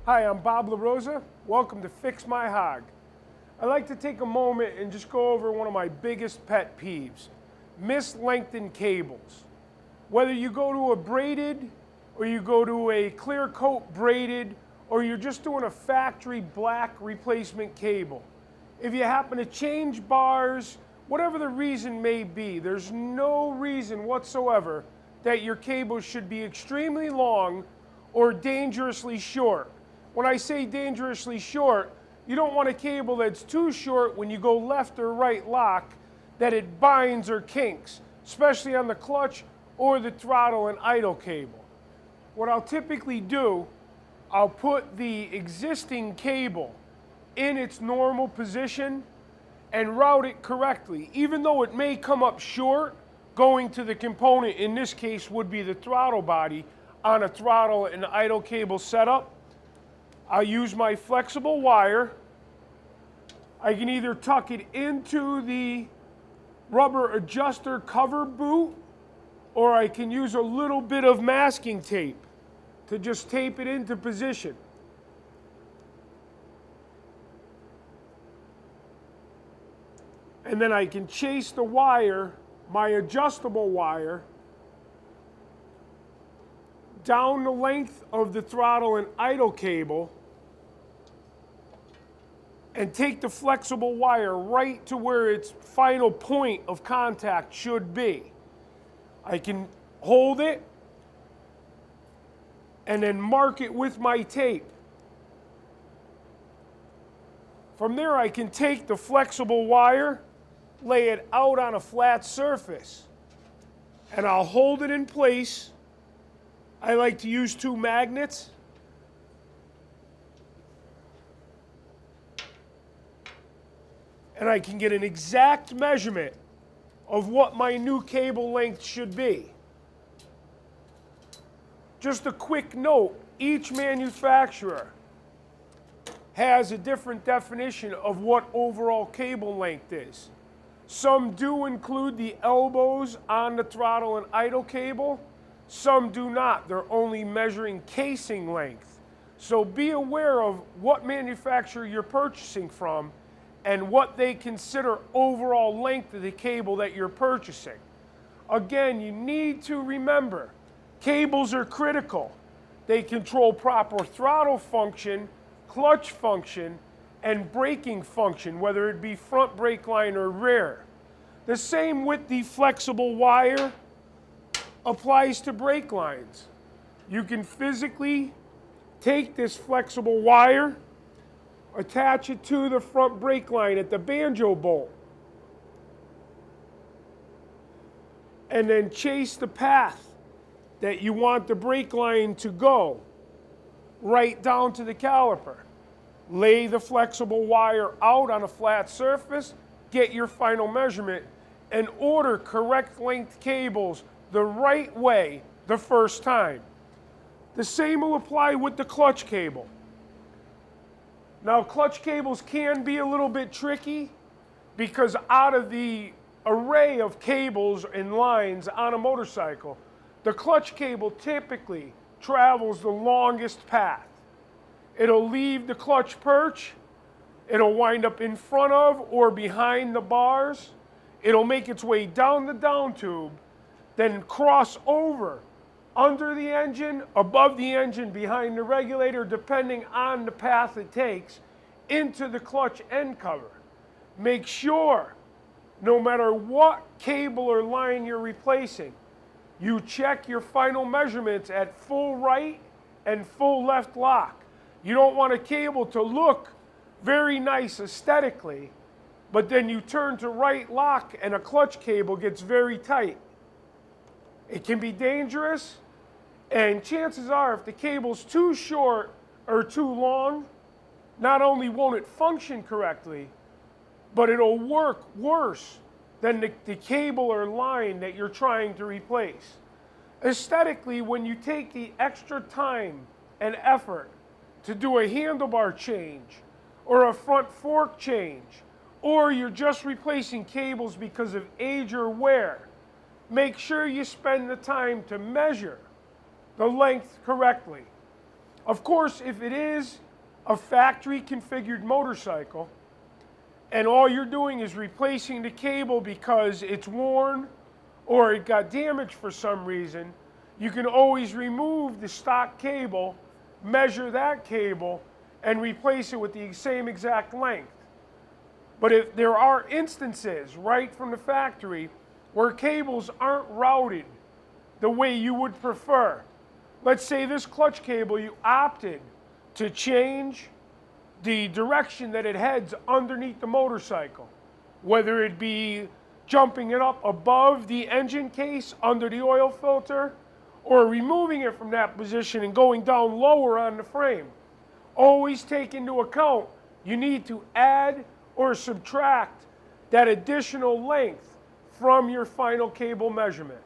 Hi, I'm Bob LaRosa. Welcome to Fix My Hog. I'd like to take a moment and just go over one of my biggest pet peeves, mislengthened cables. Whether you go to a braided, or you go to a clear coat braided, or you're just doing a factory black replacement cable. If you happen to change bars, whatever the reason may be, there's no reason whatsoever that your cable should be extremely long or dangerously short. When I say dangerously short, you don't want a cable that's too short when you go left or right lock that it binds or kinks, especially on the clutch or the throttle and idle cable. What I'll typically do, I'll put the existing cable in its normal position and route it correctly. Even though it may come up short, going to the component, in this case would be the throttle body, on a throttle and idle cable setup, I'll use my flexible wire. I can either tuck it into the rubber adjuster cover boot, or I can use a little bit of masking tape to just tape it into position. And then I can chase the wire, my adjustable wire, down the length of the throttle and idle cable and take the flexible wire right to where its final point of contact should be. I can hold it and then mark it with my tape. From there I can take the flexible wire, lay it out on a flat surface, and I'll hold it in place. I like to use 2 magnets. And I can get an exact measurement of what my new cable length should be. Just a quick note, each manufacturer has a different definition of what overall cable length is. Some do include the elbows on the throttle and idle cable. Some do not. They're only measuring casing length. So be aware of what manufacturer you're purchasing from and what they consider overall length of the cable that you're purchasing. Again, you need to remember, cables are critical. They control proper throttle function, clutch function, and braking function, whether it be front brake line or rear. The same with the flexible wire applies to brake lines. You can physically take this flexible wire, attach it to the front brake line at the banjo bolt, and then chase the path that you want the brake line to go right down to the caliper. Lay the flexible wire out on a flat surface, get your final measurement, and order correct length cables the right way the first time. The same will apply with the clutch cable. Now, clutch cables can be a little bit tricky because out of the array of cables and lines on a motorcycle, the clutch cable typically travels the longest path. It'll leave the clutch perch, it'll wind up in front of or behind the bars, it'll make its way down the down tube, then cross over under the engine, above the engine, behind the regulator, depending on the path it takes, into the clutch end cover. Make sure, no matter what cable or line you're replacing, you check your final measurements at full right and full left lock. You don't want a cable to look very nice aesthetically, but then you turn to right lock and a clutch cable gets very tight. It can be dangerous, and chances are if the cable's too short or too long, not only won't it function correctly, but it'll work worse than the cable or line that you're trying to replace. Aesthetically, when you take the extra time and effort to do a handlebar change or a front fork change, or you're just replacing cables because of age or wear, make sure you spend the time to measure the length correctly. Of course, if it is a factory configured motorcycle and all you're doing is replacing the cable because it's worn or it got damaged for some reason, you can always remove the stock cable, measure that cable, and replace it with the same exact length. But if there are instances right from the factory where cables aren't routed the way you would prefer, let's say this clutch cable, you opted to change the direction that it heads underneath the motorcycle, whether it be jumping it up above the engine case under the oil filter or removing it from that position and going down lower on the frame. Always take into account you need to add or subtract that additional length from your final cable measurement.